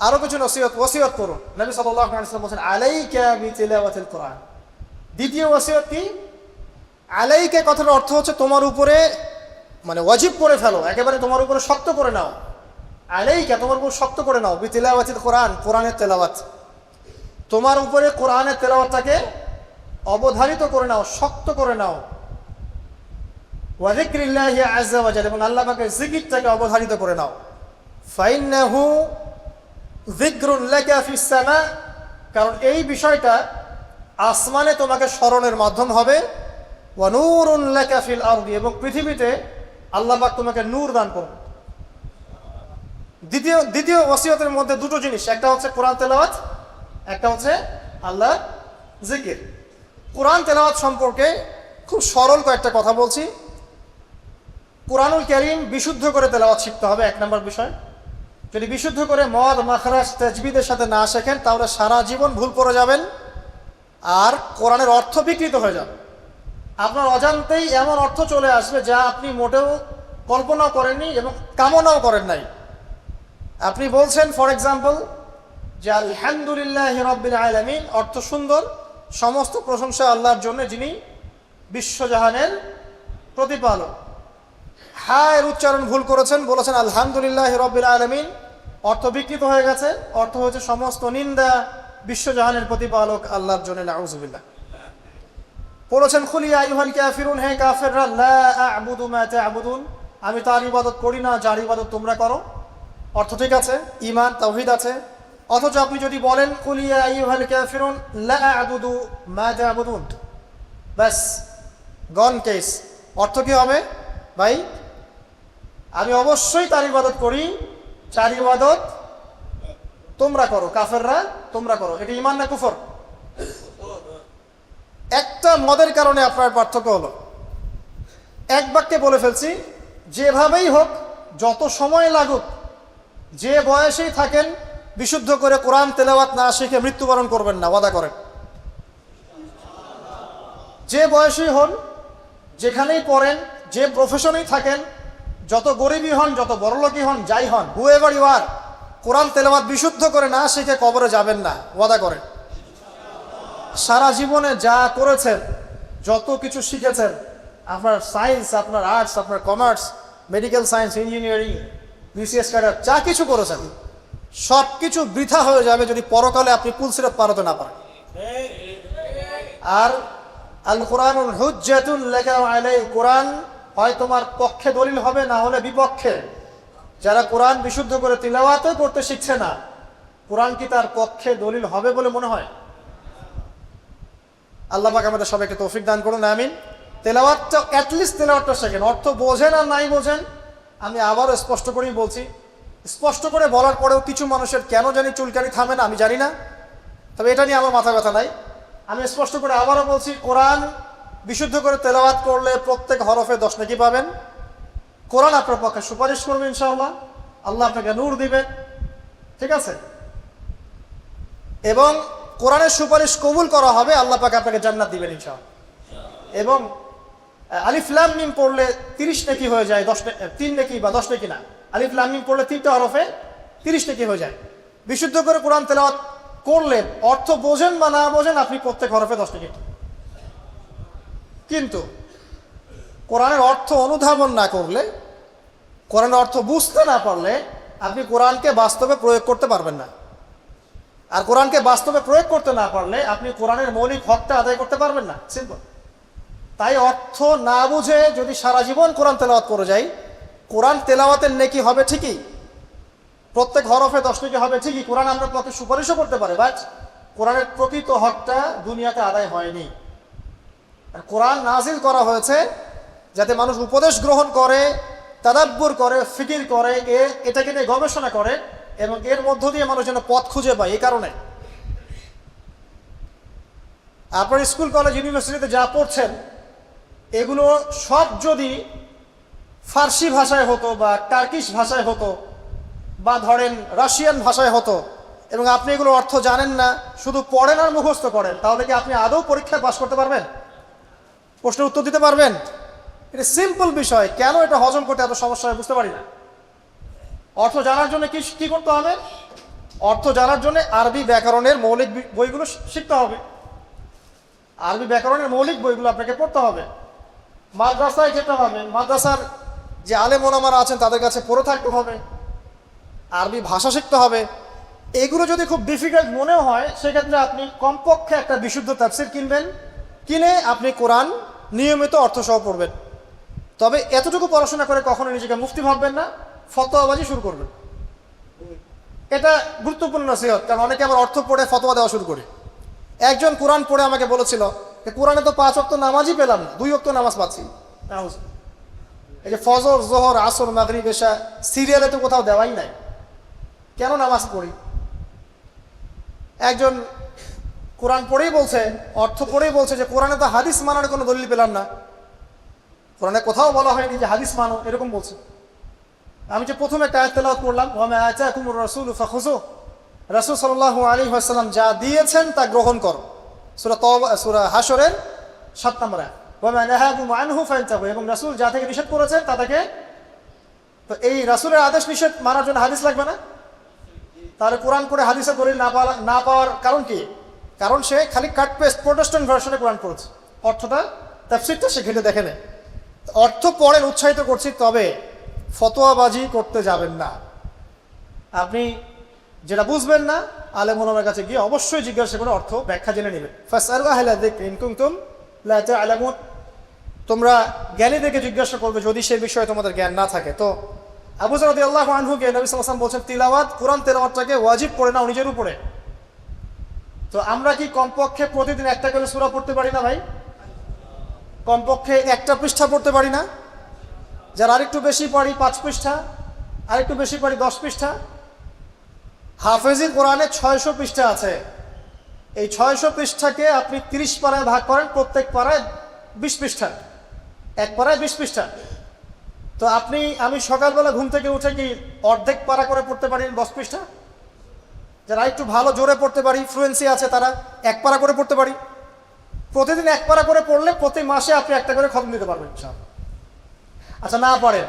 [SPEAKER 1] আরো কিছু ওসিয়ত করুন। নবী সাল্লাল্লাহু আলাইহি ওয়াসাল্লাম বলেন, আলাইকা বিতিলাওয়াতিল কুরআন। দ্বিতীয় ওসিয়ত কি? আলাইকা কথার অর্থ হচ্ছে তোমার উপরে, মানে ওয়াজিব করে ফেলো, একেবারে তোমার উপরে শক্ত করে নাও। আলাইকা, তোমার উপর শক্ত করে নাও, বিতিলাওয়াতিল কুরআন, কোরআনের তেলাওয়াত। তোমার উপরে কোরআনের তেলাওয়াতটাকে অবধারিত করে নাও, শক্ত করে নাও। ওয়া যিকরিল্লাহি আযজা ওয়া জাল্লা, এবং আল্লাহ পাকের জিকিরটাকে অবধারিত করে নাও। ফাইন্নাহু যিকরুন লাকা ফিস সামা, কারণ এই বিষয়টা আসমানে তোমাকে স্মরণের মাধ্যম হবে। ওয়া নূরুন লাকা ফিল আরদি, এবং পৃথিবীতে আল্লাহ পাক তোমাকে নূর দান করবে। দ্বিতীয় ওসিয়তের মধ্যে দুটো জিনিস, একটা হচ্ছে কোরআন তেলাওয়াত, একটা হচ্ছে আল্লাহ জিকির। কোরআন তেলাওয়াত সম্পর্কে খুব সরল কয়েকটা কথা বলছি। কুরআনুল কারীম বিশুদ্ধ করে তেলাওয়াত শিখতে হবে, 1 নম্বর বিষয়। যদি বিশুদ্ধ করে মদ, মাখরাজ, তাজবিদের সাথে না শেখেন, তাহলে সারা জীবন ভুল করে যাবেন আর কোরআনের অর্থ বিকৃত হয়ে যাবে। আপনার অজান্তেই এমন অর্থ চলে আসবে যা আপনি মোটেও কল্পনাও করেননি এবং কামনাও করেন নাই। আপনি বলছেন ফর এক্সাম্পল যে আলহামদুলিল্লাহি রাব্বিল আলামিন, অর্থ সুন্দর, সমস্ত প্রশংসা আল্লাহর জন্য, যিনি বিশ্বজাহানের প্রতিপালক। এর উচ্চারণ ভুল করেছেন, বলেছেন আলহামদুলিল্লাহ রাব্বিল আলামিন, অর্থ বিকৃত হয়ে গেছে। অর্থ হচ্ছে সমস্ত নিন্দা বিশ্বজাহানের প্রতিপালক আল্লাহর জন্য, নাউযুবিল্লাহ। বলেছেন কুল ইয়া আইয়ুহাল কাফিরুন, হে কাফেররা, লা আ'বুদু মা তা'বুদুন, আমি তার ইবাদত করি না যার ইবাদত তোমরা করো। অর্থ ঠিক আছে, ঈমান তাওহীদ আছে। অথচ আপনি যদি বলেন কুল ইয়া আইয়ুহাল কাফিরুন লা আ'বুদু মা তা'বুদুন, বাস গন কেস, অর্থ কি হবে ভাই? আমি অবশ্যই তার ইবাদত করি, যার ইবাদত তোমরা করো, কাফেররা তোমরা করো। এটা ঈমান না কুফর? একটা মদের কারণে আপনার পার্থক্য হলো, এক বাক্যে বলে ফেলছি, যেভাবেই হোক, যত সময় লাগুক, যে বয়সেই থাকেন, বিশুদ্ধ করে কোরআন তেলাওয়াত না শিখে মৃত্যুবরণ করবেন না, ওয়াদা করেন। যে বয়সেই হন, যেখানেই পড়েন, যে প্রফেশনেই থাকেন, যত গরিবই হন, যত বড়লোকই হন, যাই হন, হুএভার ইউ আর, কোরআন তেলাওয়াত বিশুদ্ধ করে না শিখে কবরে যাবেন না, ওয়াদা করেন। সারা জীবনে যা করেছেন, যত কিছু শিখেছেন, আপনার সায়েন্স, আপনার আর্টস, আপনার commerce, medical science, engineering, BCS cadre, যা কিছু করেছেন, সব কিছু বৃথা হয়ে যাবে যদি পরকালে আপনি পুলসিরাত পার হতে না পারেন। আর আল কোরআনুল হুজ্জাতুন লাকা ওয়া আলাইক, কোরআন হয় তোমার পক্ষে দলিল হবে, না হলে বিপক্ষে। যারা কোরআন বিশুদ্ধ করে তিলাওয়াতও করতে শিখছে না, কোরআন কি তার পক্ষে দলিল হবে বলে মনে হয়? আল্লাহ পাক আমাদের সবাইকে তৌফিক দান করুন, আমিন। তেলাওয়াতটা অ্যাটলিস্ট তেলাওয়াতটা শেখেন। অর্থ বোঝেন আর নাই বোঝেন, আমি আবারও স্পষ্ট করেই বলছি, স্পষ্ট করে বলার পরেও কিছু মানুষের কেন জানি চুলকানি থামে না, আমি জানি না, তবে এটা নিয়ে আমার মাথা ব্যথা নাই। আমি স্পষ্ট করে আবারও বলছি, কোরআন বিশুদ্ধ করে তেলাওয়াত করলে প্রত্যেক হরফে 10 নেকি পাবেন। কোরআন আপনার পক্ষে সুপারিশ করবে ইনশাআল্লাহ, আল্লাহ আপনাকে নূর দিবেন, ঠিক আছে? এবং কোরআনের সুপারিশ কবুল করা হবে, আল্লাহ পাক আপনাকে জান্নাত দিবেন ইনশাআল্লাহ। এবং আলিফ লাম মিম পড়লে 30 নেকি হয়ে যায়, 3 নেকি বা 10 নেকি না, আলিফ লাম মিম পড়লে 3টা হরফে 30 নেকি হয়ে যায়। বিশুদ্ধ করে কোরআন তেলাওয়াত করলে, অর্থ বোঝেন বা না বোঝেন, আপনি প্রত্যেক হরফে 10 নেকি। কিন্তু কোরআনের অর্থ অনুধাবন না করলে, কোরআনের অর্থ বুঝতে না পারলে, আপনি কোরআনকে বাস্তবে প্রয়োগ করতে পারবেন না। আর কোরআনকে বাস্তবে প্রয়োগ করতে না পারলে আপনি কোরআনের মৌলিক হকটা আদায় করতে পারবেন না, সিম্পল। তাই অর্থ না বুঝে যদি সারা জীবন কোরআন তেলাওয়াত করে যাই, কোরআন তেলাওয়াতের নেকি হবে ঠিকই, প্রত্যেক হরফে 10 নেকি হবে ঠিকই, কোরআন আমরা পক্ষে সুপারিশও করতে পারে, বাট কোরআনের প্রকৃত হকটা দুনিয়াতে আদায় হয়নি। আর কোরআন নাজিল করা হয়েছে যাতে মানুষ উপদেশ গ্রহণ করে, তাদাব্বুর করে, ফিকির করে, এটাকে নিয়ে গবেষণা করে, এবং এর মধ্য দিয়ে মানুষ যেন পথ খুঁজে পায়। এই কারণে আপনার স্কুল, কলেজ, ইউনিভার্সিটিতে যা পড়ছেন, এগুলো সব যদি ফার্সি ভাষায় হতো, বা টার্কিশ ভাষায় হতো, বা ধরেন রাশিয়ান ভাষায় হতো, এবং আপনি এগুলো অর্থ জানেন না, শুধু পড়েন আর মুখস্থ করেন, তাহলে কি আপনি আদৌ পরীক্ষায় পাস করতে পারবেন? প্রশ্নের উত্তর দিতে পারবেন? এটা সিম্পল বিষয়, কেন এটা হজম করতে এত সমস্যা হয় বুঝতে পারি না। অর্থ জানার জন্য কি করতে হবে? অর্থ জানার জন্য আরবি ব্যাকরণের মৌলিক বইগুলো শিখতে হবে। আরবি ব্যাকরণের মৌলিক বইগুলো আপনাকে পড়তে হবে, মাদ্রাসায় যেতে হবে, মাদ্রাসার যে আলেম ওলামারা আছেন তাদের কাছে পড়ে থাকতে হবে, আরবি ভাষা শিখতে হবে। এগুলো যদি খুব ডিফিকাল্ট মনেও হয়, সেক্ষেত্রে আপনি কমপক্ষে একটা বিশুদ্ধ তাফসীর কিনবেন, কিনে আপনি কোরআন নিয়মিত অর্থসহ পড়বেন। তবে এতটুকু পড়াশোনা করে কখনো নিজেকে মুফতি ভাববেন না, ফতোয়াবাজি শুরু করবেন। এটা গুরুত্বপূর্ণ নসিহত, কারণ অনেকে আবার অর্থ পড়ে ফতোয়া দেওয়া শুরু করে। একজন কোরআন পড়ে আমাকে বলেছিল যে কোরআনে তো 5 ওয়াক্ত নামাজই পেলাম না, 2 ওয়াক্ত নামাজ পাচ্ছি। এই যে ফজর, জোহর, আসর, মাগরিব, এশা সিরিয়ালে তো কোথাও দেওয়াই নাই, কেন নামাজ পড়ি? একজন কোরআন পড়েই বলছে, অর্থ পড়েই বলছে যে কোরআনে তো হাদিস মানার কোনো দলিল পেলাম না, কোরআনে কোথাও বলা হয়নি যে হাদিস মানো, এরকম বলছে। আমি যে প্রথমে একটা আয়াত তেলাওয়াত করলাম, ওয়া মা আতাকুমুর রাসূলু ফাখুযুহু, রাসূল সাল্লাল্লাহু আলাইহি ওয়াসাল্লাম যা দিয়েছেন তা গ্রহণ করো, সূরা তাওবা, সূরা হাশরের 7 নম্বর আয়াত। ওয়া মা নাহাকুম আনহু ফান্তাহু, এবং রাসূল যা থেকে নিষেধ করেছেন তা থেকে। তো এই রাসূলের আদেশ নিষেধ মানার জন্য হাদিস লাগবে না? তাহলে কোরআন পড়ে হাদিসের দলিল না পাওয়ার কারণ কি? কারণ সে খালি কাট পেস্ট প্রোটেস্ট্যান্ট ভার্সনে কোরআন পড়েছে, অর্থটা তাফসীরটা সে ঘেটে দেখে নেয়। অর্থ পড়েন, উৎসাহিত করছি, তবে ফতোয়াবাজি করতে যাবেন না। আপনি যেটা বুঝবেন না আলেম ওলামার কাছে গিয়ে অবশ্যই জিজ্ঞাসা করে অর্থ ব্যাখ্যা জেনে নেবেন। ফাসআলু আহলা যিকরি ইন কুনতুম লা তা'লামুন, তোমরা জ্ঞানীদেরকে জিজ্ঞাসা করবে যদি সেই বিষয়ে তোমাদের জ্ঞান না থাকে। তো আবু যর রাদিয়াল্লাহু আনহুকে নবী সাল্লাল্লাহু আলাইহি ওয়াসাল্লাম বলছেন তিলাওয়াত, কোরআন তেলাওয়াতটাকে ওয়াজিব করে নাও নিজের উপরে। তো আমরা কি কমপক্ষে প্রতিদিন একটা করে সূরা পড়তে পারি না ভাই? কমপক্ষে একটা পৃষ্ঠা পড়তে পারি না? যারা আরেকটু বেশি পড়ি 5 পৃষ্ঠা, আরেকটু বেশি পড়ি 10 পৃষ্ঠা। হাফেজি কোরআনে 600 পৃষ্ঠা আছে। এই 600 পৃষ্ঠাকে আপনি 30 পারায় ভাগ করেন, প্রত্যেক পারায় 20 পৃষ্ঠা, এক পারায় 20 পৃষ্ঠা। তো আমি সকালবেলা ঘুম থেকে উঠে কি অর্ধেক পারা করে পড়তে পারি 10 পৃষ্ঠা? যারা একটু ভালো জোরে পড়তে পারি, ফ্লুয়েন্সি আছে, তারা এক পারা করে পড়তে পারি। প্রতিদিন এক পারা করে পড়লে প্রতি মাসে আপনি একটা করে খতম দিতে পারবেন। আচ্ছা, না পারেন,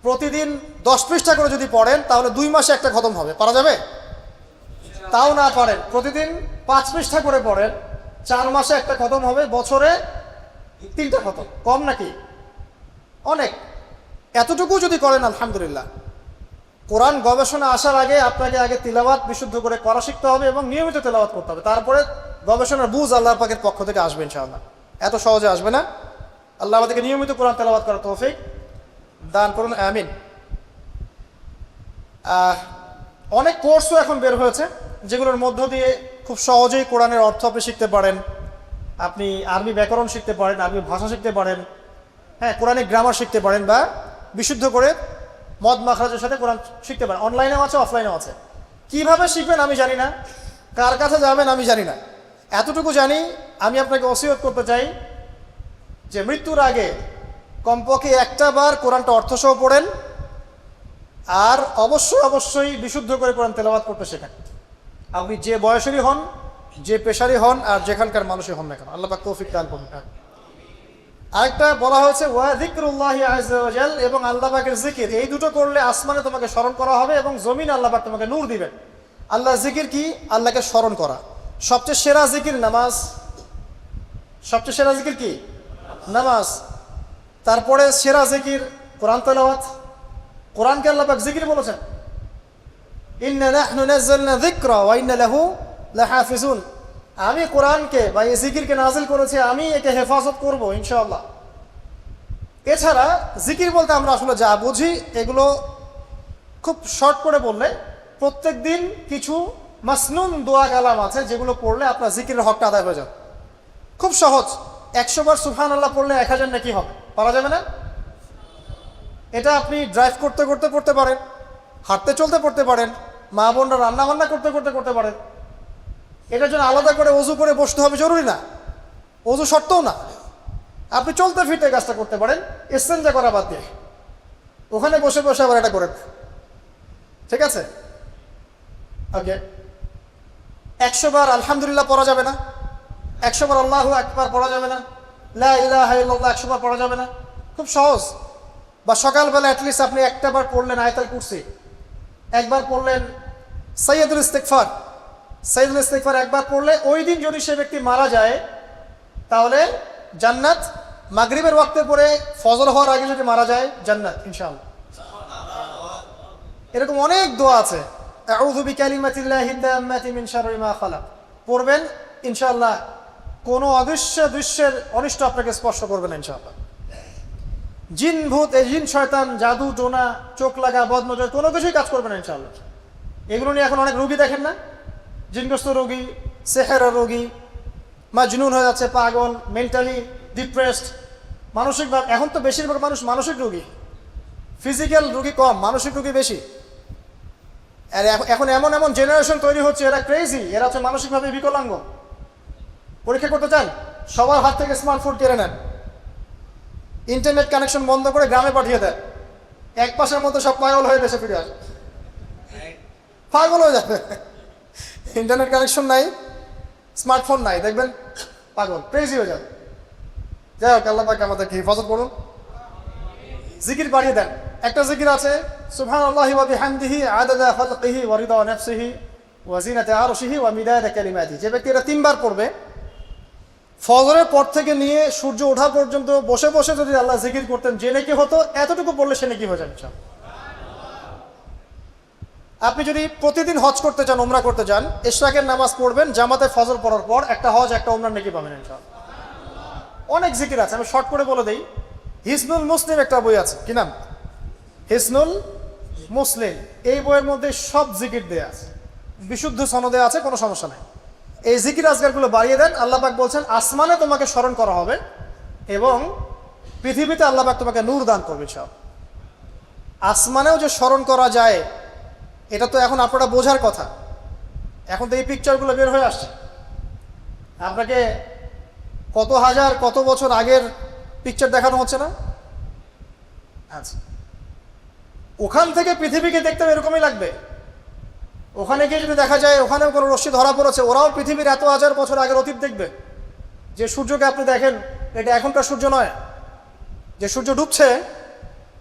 [SPEAKER 1] প্রতিদিন 10 পৃষ্ঠা করে যদি পড়েন তাহলে 2 মাসে একটা খতম হবে, পারা যাবে? তাও না পারেন, প্রতিদিন 5 পৃষ্ঠা করে পড়েন, 4 মাসে একটা খতম হবে, বছরে 3টা খতম। কম নাকি? অনেক। এতটুকু যদি করেন আলহামদুলিল্লাহ। কোরআন গবেষণা আসার আগে আপনাকে আগে তিলাওয়াত বিশুদ্ধ করে করা শিখতে হবে এবং নিয়মিত তেলাওয়াত করতে হবে, তারপরে গবেষণার বুঝ আল্লাহ পাকের পক্ষ থেকে আসবে ইনশাআল্লাহ। এত সহজে আসবে না। আল্লাহ আমাদেরকে নিয়মিত কোরআন তেলাওয়াত করার তৌফিক দান করুন, আমিন। অনেক কোর্সও এখন বের হয়েছে যেগুলোর মধ্য দিয়ে খুব সহজেই কোরআনের অর্থ আপনি শিখতে পারেন। আপনি আরবি ব্যাকরণ শিখতে পারেন, আরবি ভাষা শিখতে পারেন, হ্যাঁ, কোরআনিক গ্রামার শিখতে পারেন, বা বিশুদ্ধ করে মদ মাখরাজের সাথে কোরআন শিখতে পারেন। অনলাইনেও আছে, অফলাইনেও আছে। কিভাবে শিখবেন আমি জানি না, কার কাছে যাবেন আমি জানি না। এতটুকু জানি, আমি আপনাকে ওসিয়ত করতে চাই যে মৃত্যুর আগে কমপক্ষে একটা বার কোরআনটা অর্থসহ পড়েন, আর অবশ্যই বিশুদ্ধ করে কোরআন তেলাওয়াত করতে শেখেন। আপনি যে বয়সেরই হন, যে পেশারই হন, আর যেখানকার মানুষই হন না কেন, আল্লাহ পাক তৌফিক দান করুন। আরেকটা বলা হয়েছে ওয়া যিকরুল্লাহি আযজা ওয়া জাল, এবং আল্লাহ পাকের জিকির। এই দুটো করলে আসমানে তোমাকে স্মরণ করা হবে এবং জমিনে আল্লাহ পাক তোমাকে নূর দিবেন। আল্লাহর জিকির কি? আল্লাহকে স্মরণ করা। সবচেয়ে সেরা জিকির নামাজ। সবচেয়ে সেরা জিকির কি? নামাজ। তারপরে সেরা জিকির কোরআন তেলাওয়াত। কোরআনকে আল্লাহ পাক জিকির বলেছেন, ইন্না নাহনু নাযালনা যিকরা ওয়া ইন্না লাহু লাহাফিজুন। আমি কোরআনকে বা এই জিকিরকে নাজিল করেছি, আমি একে হেফাজত করব ইনশাআল্লাহ। এছাড়া জিকির বলতে আমরা আসলে যা বুঝি এগুলো খুব শর্ট করে বললে, প্রত্যেক দিন কিছু মাসনুন দোয়া কালাম আছে যেগুলো পড়লে আপনার জিকিরের হকটা আদায় হয়ে যাবে। খুব সহজ। 100 বার সুবহানাল্লাহ পড়লে 1000 নাকি হবে, পারা যাবে না? এটা আপনি ড্রাইভ করতে করতে পড়তে পারেন, হাঁটতে চলতে পড়তে পারেন, মা বোনরা রান্না বান্না করতে করতে করতে পারেন। এটার জন্য আলাদা করে ওযু করে বসতে হবে জরুরি না, ওযু শর্তও না। আপনি চলতে ফিরতে কাজটা করতে পারেন, ইস্তেঞ্জা করা বাদ দিয়ে ওখানে বসে বসে আবার এটা করেন, ঠিক আছে? ওকে। 100 বার আলহামদুলিল্লাহ পড়া যাবে না, 100 বার আল্লাহু আকবার পড়া যাবে না, লা ইলাহা ইল্লাল্লাহ 100 বার পড়া যাবে না। খুব সহজ। বা সকালবেলা অ্যাটলিস্ট আপনি একটা বার পড়লেন আয়াতুল কুরসি, একবার পড়লেন সাইয়্যিদুল ইস্তিগফার। সাইয়্যিদুল ইস্তিগফার একবার পড়লে ওই দিন যদি সে ব্যক্তি মারা যায় তাহলে জান্নাত। মাগরিবের ওয়াক্তে পরে ফজর হওয়ার আগে যদি মারা যায় জান্নাত ইনশাআল্লাহ। এরকম অনেক দোয়া আছে। আউযু বিকালিমাতিল্লাহি তাম্মাতি মিন শাররি মা খালাক পড়বেন ইনশাআল্লাহ। কোনো অদৃশ্য দৃশ্যের অনিষ্ট আপনাকে স্পর্শ করবে না ইনশাআল্লাহ। জিন ভূত, জিন শয়তান, জাদু টোনা, চোখ লাগা, বদনজর কোনো কিছুই কাজ করবে না ইনশাআল্লাহ। এগুলো নিয়ে এখন অনেক রোগী দেখেন না, জিনগ্রস্ত রোগী, সেহেরা রোগী, মাজনুন হয়ে যাচ্ছে, পাগল, মেন্টালি ডিপ্রেসড, মানসিকভাবে। এখন তো বেশিরভাগ মানুষ মানসিক রোগী, ফিজিক্যাল রোগী কম, মানসিক রোগী বেশি। আর এখন এমন এমন জেনারেশন তৈরি হচ্ছে, এরা ক্রেজি, এরা হচ্ছে মানসিকভাবে বিকলাঙ্গ। পরীক্ষা করতে চান, সবার হাত থেকে স্মার্টফোন কেড়ে নেন, ইন্টারনেট কানেকশন বন্ধ করে গ্রামে পাঠিয়ে দেন, 1 মাসের মধ্যে সব পাগল হয়ে দেশে ফিরে আসে, পাগল হয়ে যাবে। ইন্টারনেট কানেকশন নাই, স্মার্টফোন নাই, দেখবেন পাগল, ক্রেজি হয়ে যাবে। যাই হোক, আল্লাহ পাক আমাদেরকে হেফাজত করুন। জিকির বাড়িয়ে দেন। একটা জিকির আছে, সুবহানাল্লাহি ওয়া বিহামদিহি আদাদা খালকিহি ওয়া রিদা নাফসিহি ওয়াজিনাতে আরশিহি ওয়া মিদাদা কালিমাতি। যে ব্যক্তি এটা 3 বার পড়বে, ফজরের পর থেকে নিয়ে সূর্য ওঠা পর্যন্ত বসে বসে যদি আল্লাহ জিকির করতেন, যে নাকি হতো এতটুকু পড়লে সে নাকি হয়ে যাবে ইনশাআল্লাহ। আপনি যদি প্রতিদিন হজ করতে চান, উমরা করতে চান, ইশরাকের নামাজ পড়বেন, জামাতে ফজর পড়ার পর একটা হজ একটা উমরার নেকি পাবেন ইনশাআল্লাহ। অনেক জিকির আছে, আমি শর্ট করে বলে দেই। হিসনুল মুসলিম একটা বই আছে, কি নাম? হিসনুল মুসলিম। এই বইয়ের মধ্যে সব জিকির দেয়া আছে, বিশুদ্ধ সনদে আছে, কোনো সমস্যা নাই। এই জিকির আজকারগুলো বাড়িয়ে দেন। আল্লাহ পাক বলছেন আসমানে তোমাকে স্মরণ করা হবে এবং পৃথিবীতে আল্লাহ পাক তোমাকে নূর দান করবে। সব আসমানেও যে স্মরণ করা যায়, এটা তো এখন আপনারা বোঝার কথা। এখন তো এই পিকচারগুলো বের হয়ে আসছে, আপনাকে কত হাজার কত বছর আগের পিকচার দেখানো হচ্ছে না? আচ্ছা, ওখান থেকে পৃথিবীকে দেখতে এরকমই লাগবে। ওখানে গিয়ে যদি দেখা যায় ওখানেও কোনো রশ্মি ধরা পড়েছে, ওরাও পৃথিবীর এত হাজার বছর আগের অতীত দেখবে। যে সূর্যকে আপনি দেখেন, এটা এখনকার সূর্য নয়। যে সূর্য ডুবছে,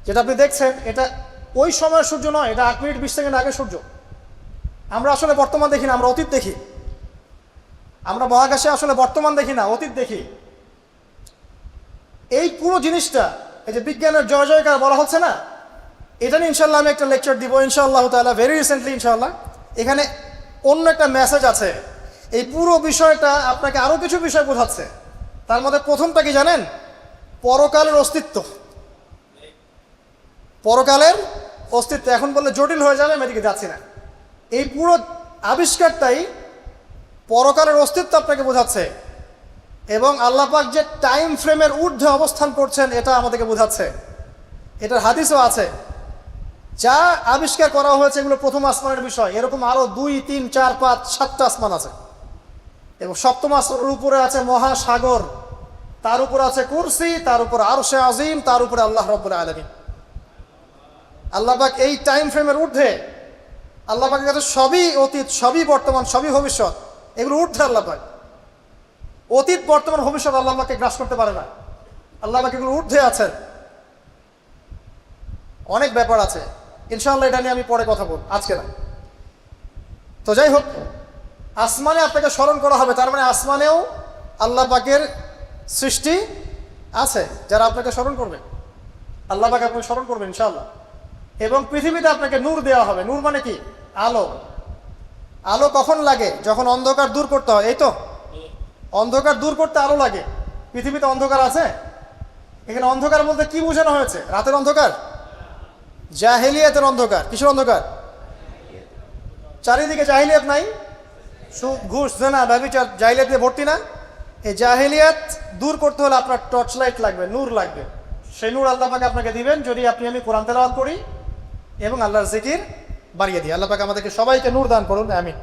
[SPEAKER 1] যেটা আপনি দেখছেন, এটা ওই সময়ের সূর্য নয়, এটা 8 মিনিট 20 সেকেন্ড আগের সূর্য। আমরা আসলে বর্তমান দেখি না, আমরা অতীত দেখি। আমরা মহাকাশে আসলে বর্তমান দেখি না, অতীত দেখি। এই পুরো জিনিসটা, এই যে বিজ্ঞানের জয় জয়কার বলা হচ্ছে না, এটা নিয়ে ইনশাল্লাহ আমি একটা লেকচার দিব ইনশাআল্লাহ তাআলা, ভেরি রিসেন্টলি ইনশাআল্লাহ। এখানে অন্য একটা মেসেজ আছে। এই পুরো বিষয়টা আপনাকে আরো কিছু বিষয় বোঝাচ্ছে। তার মধ্যে প্রথমটা কি জানেন? পরকালের অস্তিত্ব। পরকালের অস্তিত্ব এখন বললে জটিল হয়ে যাবে, আমি এদিকে যাচ্ছি না। এই পুরো আবিষ্কারটাই পরকালের অস্তিত্ব আপনাকে বোঝাচ্ছে এবং আল্লাহ পাক যে টাইম ফ্রেমের ঊর্ধ্বে অবস্থান করছেন এটা আমাদেরকে বোঝাচ্ছে। এটার হাদিসও আছে। যা আবিষ্কার করা হয়েছে এগুলো প্রথম আসমানের বিষয়। এরকম আরো 2, 3, 4, 5, 7টা আসমান আছে এবং সপ্তম আসমানের উপরে আছে মহাসাগর, তার উপর আছে কুরসি, তার উপর আরশে আজিম, তার উপরে আল্লাহ রাব্বুল আলামিন। আল্লাহ পাক এই টাইম ফ্রেমের ঊর্ধ্বে, আল্লাহ পাকের কাছে সবই অতীত, সবই বর্তমান, সবই ভবিষ্যৎ, এগুলো ঊর্ধ্বে আল্লাহ পাক। অতীত বর্তমান ভবিষ্যৎ আল্লাহ পাককে গ্রাস করতে পারে না। আল্লাহ পাক এগুলো ঊর্ধ্বে আছেন। অনেক ব্যাপার আছে, ইনশাআল্লাহ এটা নিয়ে আমি পরে কথা বলব, আজকে না। তো যাই হোক, আসমানে আপনাকে স্মরণ করা হবে, তার মানে আসমানেও আল্লাহ পাকের সৃষ্টি আছে যারা আপনাকে স্মরণ করবে। আল্লাহ পাক আপনাকে স্মরণ করবে ইনশাআল্লাহ। এবং পৃথিবীতে আপনাকে নূর দেওয়া হবে। নূর মানে কি? আলো। আলো কখন লাগে? যখন অন্ধকার দূর করতে হয়। এই তো, অন্ধকার দূর করতে আলো লাগে। পৃথিবীতে অন্ধকার আছে? এখানে অন্ধকার বলতে কি বোঝানো হয়েছে? রাতের অন্ধকার? জাহেলিয়াতের অন্ধকার। কিসের অন্ধকার? চারিদিকে জাহিলিয়াত নাই? সুদ, ঘুষ, জেনা, ব্যভিচার জাহিলিয়াত দিয়ে ভর্তি না? এই জাহেলিয়াত দূর করতে হলে আপনার টর্চ লাইট লাগবে, নূর লাগবে। সেই নূর আল্লাহ পাক আপনাকে দিবেন যদি আমি কোরআন তেলাওয়াত করি এবং আল্লাহর জিকির বাড়িয়ে দিই। আল্লাহ পাক আমাদেরকে সবাইকে নূর দান করুন, আমিন।